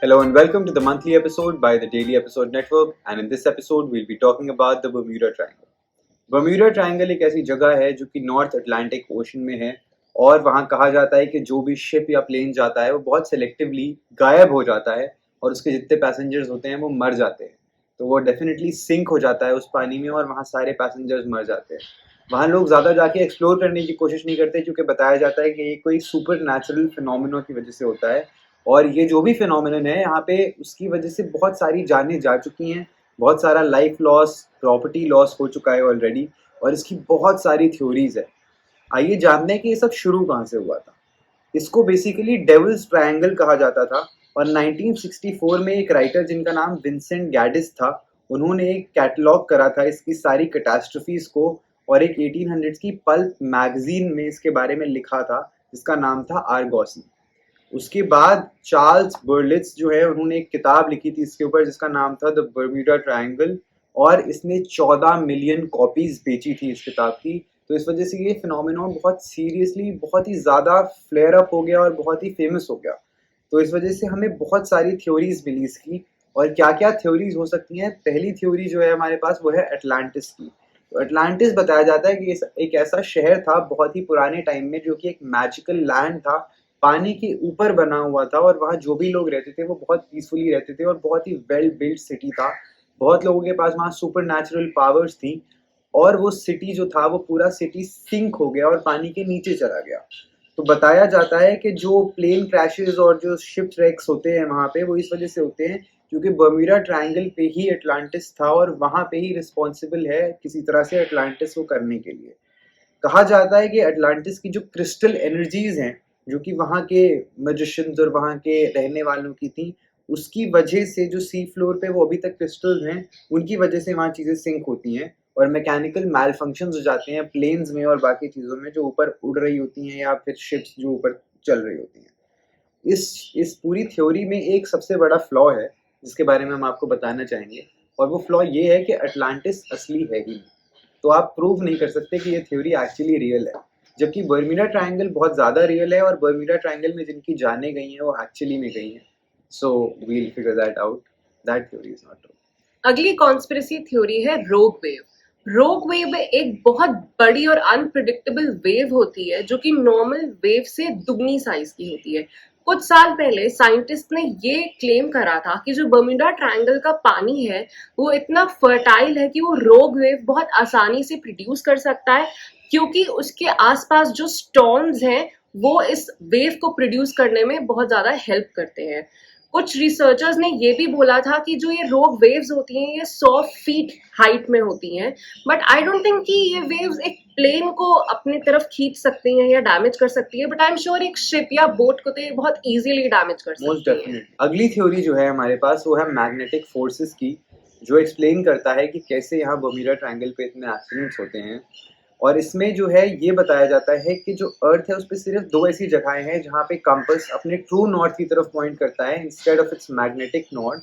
Hello and welcome to the monthly episode by the Daily Episode Network, and in this episode we'll be talking about the Bermuda Triangle. Bermuda Triangle एक ऐसी जगह है जो कि north Atlantic ocean में है और वहाँ कहा जाता है कि जो भी शिप या प्लेन जाता है वो बहुत सेलेक्टिवली गायब हो जाता है और उसके जितने पैसेंजर्स होते हैं वो मर जाते हैं। तो वो डेफिनेटली सिंक हो जाता है उस पानी में और वहाँ सारे पैसेंजर्स मर जाते हैं। वहाँ लोग ज़्यादा जाके एक्सप्लोर करने की कोशिश नहीं करते क्योंकि बताया जाता है कि ये कोई सुपर नेचुरल फिनोमिना की वजह से होता है और ये जो भी फिनोमिनन है यहाँ पे उसकी वजह से बहुत सारी जानें जा चुकी हैं, बहुत सारा लाइफ लॉस, प्रॉपर्टी लॉस हो चुका है ऑलरेडी और इसकी बहुत सारी थ्योरीज है। आइए जानते हैं कि ये सब शुरू कहाँ से हुआ था। इसको बेसिकली डेविल्स ट्रायंगल कहा जाता था और 1964 में एक राइटर जिनका नाम विंसेंट गैडिस था, उन्होंने एक कैटलॉग करा था इसकी सारी कैटास्ट्रफीज को और एक 1800s की पल्प मैगजीन में इसके बारे में लिखा था जिसका नाम था आर्गोसी। उसके बाद चार्ल्स बर्लिट्ज जो है उन्होंने एक किताब लिखी थी इसके ऊपर जिसका नाम था द बर्म्यूडा ट्रायंगल और इसने 14 मिलियन कॉपीज बेची थी इस किताब की। तो इस वजह से ये फिनोमेनॉन बहुत सीरियसली बहुत ही ज़्यादा फ्लेयर अप हो गया और बहुत ही फेमस हो गया। तो इस वजह से हमें बहुत सारी थ्योरीज मिली इसकी और क्या क्या थ्योरीज हो सकती हैं। पहली थ्योरी जो है हमारे पास वो है अटलांटिस की। तो अटलांटिस बताया जाता है कि एक ऐसा शहर था बहुत ही पुराने टाइम में जो कि एक मैजिकल लैंड था, पानी के ऊपर बना हुआ था और वहाँ जो भी लोग रहते थे वो बहुत पीसफुली रहते थे और बहुत ही वेल बिल्ड सिटी था। बहुत लोगों के पास वहाँ सुपर नेचुरल पावर्स थी और वो सिटी जो था वो पूरा सिटी सिंक हो गया और पानी के नीचे चला गया। तो बताया जाता है कि जो प्लेन क्रैशेस और जो शिप रेक्स होते हैं वहाँ पे वो इस वजह से होते हैं क्योंकि बर्म्यूडा ट्रायंगल पे ही अटलांटिस था और वहाँ पे ही रिस्पॉन्सिबल है किसी तरह से अटलांटिस को करने के लिए। कहा जाता है कि अटलांटिस की जो क्रिस्टल एनर्जीज हैं जो कि वहाँ के मैजिशियंस और वहाँ के रहने वालों की थी, उसकी वजह से जो सी फ्लोर पे वो अभी तक क्रिस्टल्स हैं उनकी वजह से वहाँ चीज़ें सिंक होती हैं और मैकेनिकल मैल फंक्शंस हो जाते हैं प्लेन्स में और बाकी चीज़ों में जो ऊपर उड़ रही होती हैं या फिर शिप्स जो ऊपर चल रही होती हैं। इस पूरी थ्योरी में एक सबसे बड़ा फ्लॉ है जिसके बारे में हम आपको बताना चाहेंगे और वो फ्लॉ ये है कि अटलांटिस असली है ही नहीं। तो आप प्रूव नहीं कर सकते कि ये थ्योरी एक्चुअली रियल है, जबकि बर्म्यूडा ट्रायंगल बहुत ज़्यादा रियल है और बर्म्यूडा ट्रायंगल में जिनकी जानें गई हैं वो एक्चुअली में गई हैं। So we'll figure that out, that theory is not true. अगली कॉन्स्पिरेसी थ्योरी है रोग वेव। रोग वेव एक बहुत बड़ी और अनप्रिडिक्टेबल वेव होती है जो कि नॉर्मल वेव से दुगनी साइज की होती है। कुछ साल पहले साइंटिस्ट ने ये क्लेम करा था कि जो बर्म्यूडा ट्रायंगल का पानी है वो इतना फर्टाइल है कि वो रोग वेव बहुत आसानी से प्रोड्यूस कर सकता है, क्योंकि उसके आसपास जो स्टॉर्म्स हैं वो इस वेव को प्रोड्यूस करने में बहुत ज्यादा हेल्प करते हैं। कुछ रिसर्चर्स ने ये भी बोला था कि जो ये रोग वेव्स होती हैं ये 100 फीट हाइट में होती हैं, बट आई डोंट थिंक कि ये वेव्स एक प्लेन को अपनी तरफ खींच सकती हैं या डैमेज कर सकती है, बट आई एम श्योर एक शिप या बोट को तो ये बहुत इजीली डैमेज कर मोस्ट सकती है। डेफिनेट। अगली थ्योरी जो है हमारे पास वो है मैग्नेटिक फोर्सेस की, जो एक्सप्लेन करता है कि कैसे यहाँ बर्म्यूडा ट्रायंगल पे इतने एक्सीडेंट्स होते हैं। और इसमें जो है ये बताया जाता है कि जो अर्थ है उस पर सिर्फ दो ऐसी जगहें हैं जहाँ पे कंपास अपने ट्रू नॉर्थ की तरफ पॉइंट करता है instead of its magnetic north.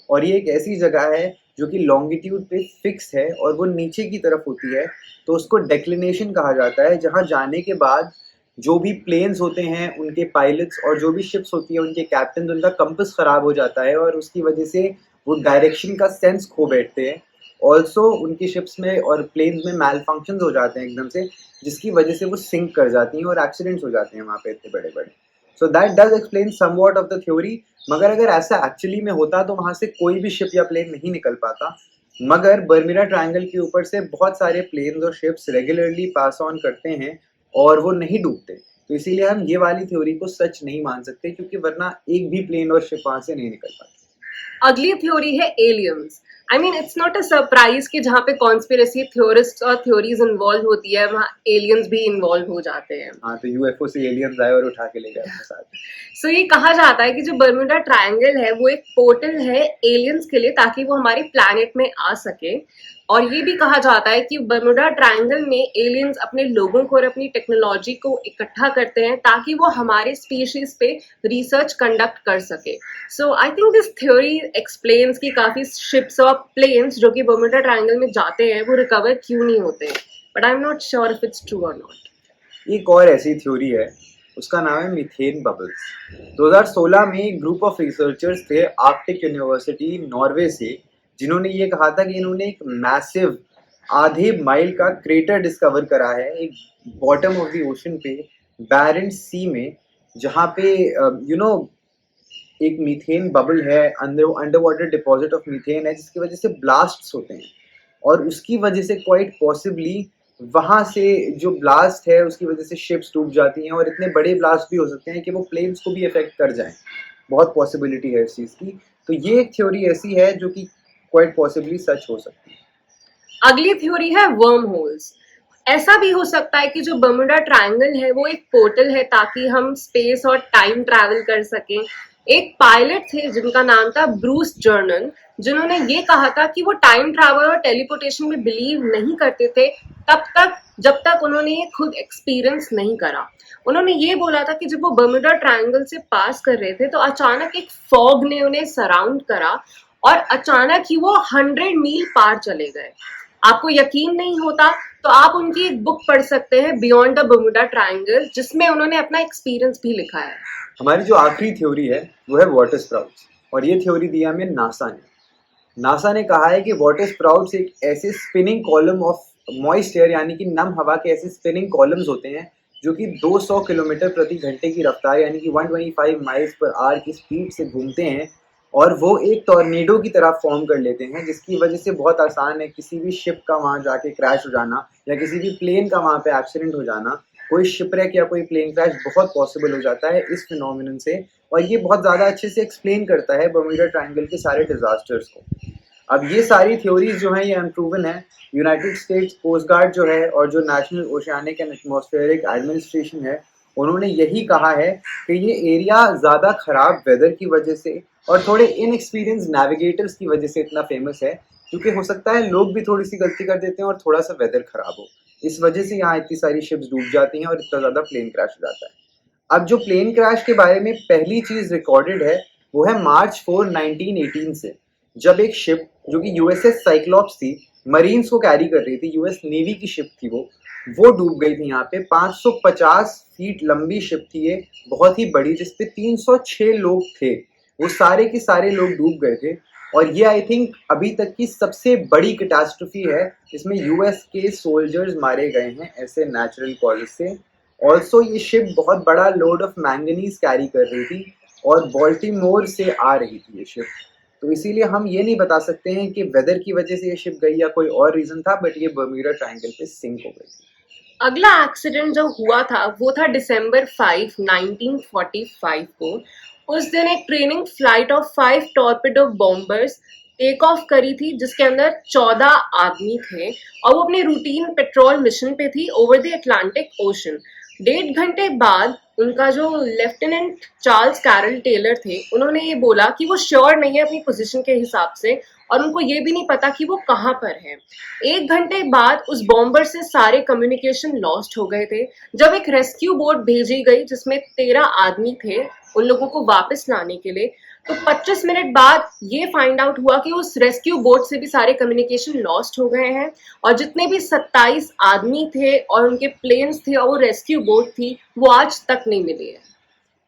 और ये एक ऐसी जगह है जो कि लॉन्गिट्यूड पे फिक्स है और वो नीचे की तरफ होती है। तो उसको डेक्लिनेशन कहा जाता है, जहाँ जाने के बाद जो भी प्लेन्स होते हैं उनके पायलट्स और जो भी शिप्स होती है उनके कैप्टन, उनका कंपास खराब हो जाता है और उसकी वजह से वो डायरेक्शन का सेंस खो बैठते हैं। ऑल्सो उनकी शिप्स में और प्लेन्स में मैल फंक्शन हो जाते हैं एकदम से, जिसकी वजह से वो सिंक कर जाती हैं और एक्सीडेंट्स हो जाते हैं वहाँ पे इतने बड़े बड़े। So that does explain somewhat of the theory. मगर अगर ऐसा एक्चुअली में होता तो वहाँ से कोई भी शिप या प्लेन नहीं निकल पाता। मगर बर्म्यूडा ट्रायंगल के ऊपर से बहुत सारे प्लेन्स और शिप्स रेगुलरली पास ऑन करते हैं और वो नहीं डूबते। तो इसीलिए हम ये वाली थ्योरी को सच नहीं मान सकते क्योंकि वरना एक भी प्लेन और शिप वहाँ से नहीं निकल पाती। अगली थ्योरी है aliens. I mean it's not a surprise कि जहाँ पे कॉन्स्पिरेसी थ्योरिस्ट और थ्योरीज इन्वॉल्व होती है वहाँ एलियंस भी इन्वॉल्व हो जाते हैं। हाँ, तो यूएफओ से एलियंस आए और उठा के ले गए अपने साथ। सो ये कहा जाता है कि जो बर्म्यूडा ट्रायंगल है वो एक पोर्टल है एलियंस के लिए, ताकि वो हमारे प्लैनेट में आ सके। और ये भी कहा जाता है कि बर्म्यूडा ट्रायंगल में एलियंस अपने लोगों को और अपनी टेक्नोलॉजी को इकट्ठा करते हैं ताकि वो हमारे स्पीशीज पे रिसर्च कंडक्ट कर सके। So I think this theory explains कि काफी शिप्स और प्लेन्स जो कि बर्म्यूडा ट्रायंगल में जाते हैं वो रिकवर क्यों नहीं होते, but I am not sure if it's true और नॉट। एक और ऐसी थ्योरी है उसका नाम है मीथेन बबल्स। 2016 में एक ग्रुप ऑफ रिसर्चर्स थे आर्कटिक यूनिवर्सिटी नॉर्वे से, जिन्होंने ये कहा था कि इन्होंने एक मैसिव आधे माइल का क्रेटर डिस्कवर करा है एक बॉटम ऑफ द ओशन पे, बैरेंट्स सी में, जहाँ पे एक मीथेन बबल है, under water deposit of methane है, जिसकी वजह से ब्लास्ट्स होते हैं। और उसकी वजह से क्वाइट पॉसिबली वहाँ से जो ब्लास्ट है उसकी वजह से शिप्स डूब जाती हैं, और इतने बड़े ब्लास्ट भी हो सकते हैं कि वो प्लेन्स को भी इफेक्ट कर जाएं। बहुत पॉसिबिलिटी है इस चीज़ की। तो ये एक थ्योरी ऐसी है जो कि क्वाइट पॉसिबली सच हो सकती है। अगली थ्योरी है वर्म होल्स। ऐसा भी हो सकता है कि जो बर्मुडा ट्रायंगल है वो एक पोर्टल है ताकि हम स्पेस और टाइम ट्रैवल कर सकें। एक पायलट थे जिनका नाम था ब्रूस जर्नल, जिन्होंने ये कहा था कि वो टाइम ट्रैवल और टेलीपोर्टेशन में बिलीव नहीं करते थे तब तक जब तक उन्होंने ये खुद एक्सपीरियंस नहीं करा। उन्होंने ये बोला था कि जब वो बर्मुडा ट्रायंगल से पास कर रहे थे तो अचानक एक फॉग ने उन्हें सराउंड करा और अचानक ही वो 100 मील पार चले गए। आपको यकीन नहीं होता तो आप उनकी एक बुक पढ़ सकते हैं बियॉन्ड द बर्मुडा ट्रायंगल, जिसमें उन्होंने अपना एक्सपीरियंस भी लिखा है। हमारी जो आखिरी थ्योरी है वो है वाटर स्प्राउट्स, और ये थ्योरी दिया हमें नासा ने। नासा ने कहा है कि वाटर स्प्राउट्स एक ऐसे spinning column of moist air, यानी कि नम हवा के ऐसे स्पिनिंग कॉलम्स होते हैं जो कि 200 किलोमीटर प्रति घंटे की रफ्तार यानी कि 125 माइल्स पर आवर की स्पीड से घूमते हैं, और वो एक टॉर्नेडो की तरह फॉर्म कर लेते हैं, जिसकी वजह से बहुत आसान है किसी भी शिप का वहाँ जाके क्रैश हो जाना, या किसी भी प्लेन का वहाँ पे एक्सीडेंट हो जाना। कोई शिपरेक या कोई प्लेन क्रैश बहुत पॉसिबल हो जाता है इस फिनोमिनन से, और ये बहुत ज़्यादा अच्छे से एक्सप्लेन करता है बर्मुडा ट्रायंगल के सारे डिजास्टर्स को। अब ये सारी थ्योरीज जो हैं ये अनप्रूवन है। यूनाइटेड स्टेट्स कोस्ट गार्ड जो है और जो national oceanic and atmospheric administration है, उन्होंने यही कहा है कि ये एरिया ज़्यादा ख़राब वेदर की वजह से और थोड़े इनएक्सपीरियंस नेविगेटर्स की वजह से इतना फेमस है, क्योंकि हो सकता है लोग भी थोड़ी सी गलती कर देते हैं और थोड़ा सा वेदर ख़राब हो, इस वजह से यहाँ इतनी सारी शिप्स डूब जाती हैं और इतना ज़्यादा प्लेन क्रैश हो जाता है। अब जो प्लेन क्रैश के बारे में पहली चीज़ रिकॉर्डेड है वो है मार्च 4, 1918 से, जब एक शिप जो कि यूएसएस साइक्लॉप्स थी, मरीन्स को कैरी कर रही थी, यूएस नेवी की शिप थी, वो डूब गई थी। यहाँ पे 550 फीट लंबी शिप थी ये, बहुत ही बड़ी, जिसपे 306 लोग थे। वो सारे के सारे लोग डूब गए थे, और ये आई थिंक अभी तक की सबसे बड़ी कैटास्ट्रोफी है जिसमें यूएस के सोल्जर्स मारे गए हैं ऐसे नेचुरल कॉजेज से। ऑल्सो ये शिप बहुत बड़ा लोड ऑफ मैंगनीज कैरी कर रही थी और बॉल्टीमोर से आ रही थी ये शिप, तो इसीलिए हम ये नहीं बता सकते हैं कि वेदर की वजह से ये शिप गई या कोई और रीजन था, बट ये बर्म्यूडा ट्रायंगल पे सिंक हो गई थी। अगला एक्सीडेंट जो हुआ था वो था दिसंबर 5, 1945 को। उस दिन एक training flight of 5 torpedo bombers take off करी थी, जिसके अंदर 14 आदमी थे और वो अपने रूटीन पेट्रोल मिशन पे थी ओवर द अटलांटिक ओशन। 1.5 घंटे बाद उनका जो लेफ्टिनेंट चार्ल्स कैरल टेलर थे, उन्होंने ये बोला कि वो श्योर नहीं है अपनी पोजीशन के हिसाब से और उनको ये भी नहीं पता कि वो कहाँ पर है। 1 घंटे बाद उस बॉम्बर से सारे कम्युनिकेशन लॉस्ट हो गए थे। जब एक रेस्क्यू बोट भेजी गई जिसमें 13 आदमी थे उन लोगों को वापस लाने के लिए, तो 25 मिनट बाद ये फाइंड आउट हुआ कि उस रेस्क्यू बोट से भी सारे कम्युनिकेशन लॉस्ट हो गए हैं और जितने भी 27 आदमी थे और उनके प्लेन्स थे और वो रेस्क्यू बोट थी वो आज तक नहीं मिली है।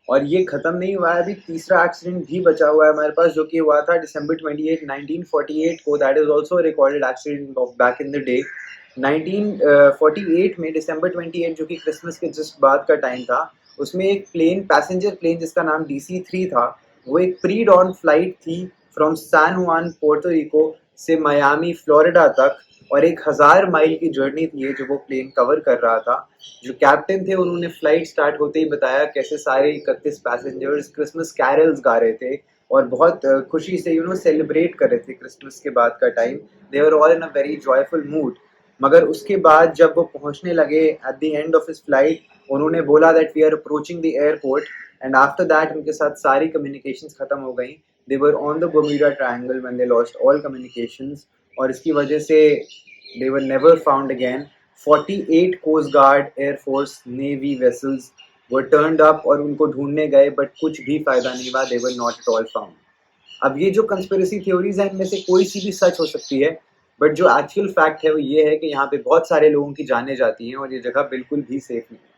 और ये खत्म नहीं हुआ है, अभी तीसरा एक्सीडेंट भी बचा हुआ है हमारे पास, जो कि हुआ था दिसंबर 28, 1948 को। That is also recorded accident of back in the day. 1948 में दिसंबर 28, जो कि क्रिसमस के जस्ट बाद का टाइम था, उसमें एक प्लेन, पैसेंजर प्लेन जिसका नाम DC-3 था, वो एक प्री डॉन फ्लाइट थी फ्रॉम सैन जुआन पोर्टो रिको से मियामी फ्लोरिडा तक, और 1000 माइल की जर्नी थी ये जो वो प्लेन कवर कर रहा था। जो कैप्टन थे उन्होंने फ्लाइट स्टार्ट होते ही बताया कैसे सारे 31 पैसेंजर्स क्रिसमस कैरल्स गा रहे थे और बहुत खुशी से सेलिब्रेट कर रहे थे क्रिसमस के बाद का time. They were all in a very joyful mood. मगर उसके बाद जब वो पहुंचने लगे at the end of his flight, उन्होंने बोला that we are approaching the airport, and after that उनके साथ सारी कम्युनिकेशंस खत्म हो गई। They were on the Bermuda Triangle when they lost all communications, और इसकी वजह से they were never found again. 48 coast guard, air force, navy vessels were turned up और उनको ढूंढने गए, बट कुछ भी फायदा नहीं हुआ। they were not at all found. अब ये जो कंस्पिरेसी थ्योरीज हैं इनमें से कोई सी भी सच हो सकती है, बट जो एक्चुअल फैक्ट है वो ये है कि यहाँ पे बहुत सारे लोगों की जानें जाती हैं और ये जगह बिल्कुल भी सेफ नहीं है।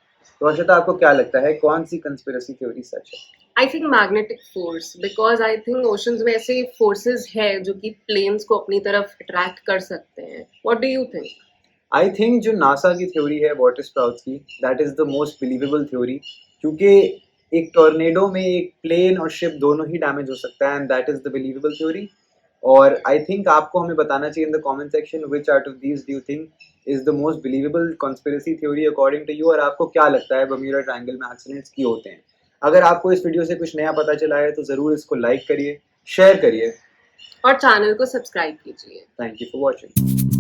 तो अर्षिता, आपको क्या लगता है कौन सी कंस्पिरेसी थ्योरी सच है? I think magnetic force, because I think oceans में ऐसे फोर्सेस है जो कि प्लेन्स को अपनी तरफ अट्रैक्ट कर सकते हैं. What do you think? I think जो नासा की थ्योरी है वाटर स्प्राउट्स की, that is the most believable theory, क्योंकि एक टॉर्नेडो में एक प्लेन और शिप दोनों ही डैमेज हो सकता है, and that is the believable theory. और आई थिंक आपको हमें बताना चाहिए in the comment section which out of these do you think is the most believable conspiracy theory according to you, और आपको क्या लगता है बर्म्यूडा ट्रायंगल में एक्सीडेंट्स क्यों होते हैं. अगर आपको इस वीडियो से कुछ नया पता चला है तो ज़रूर इसको लाइक करिए, शेयर करिए. और चैनल को सब्सक्राइब कीजिए. Thank you for watching.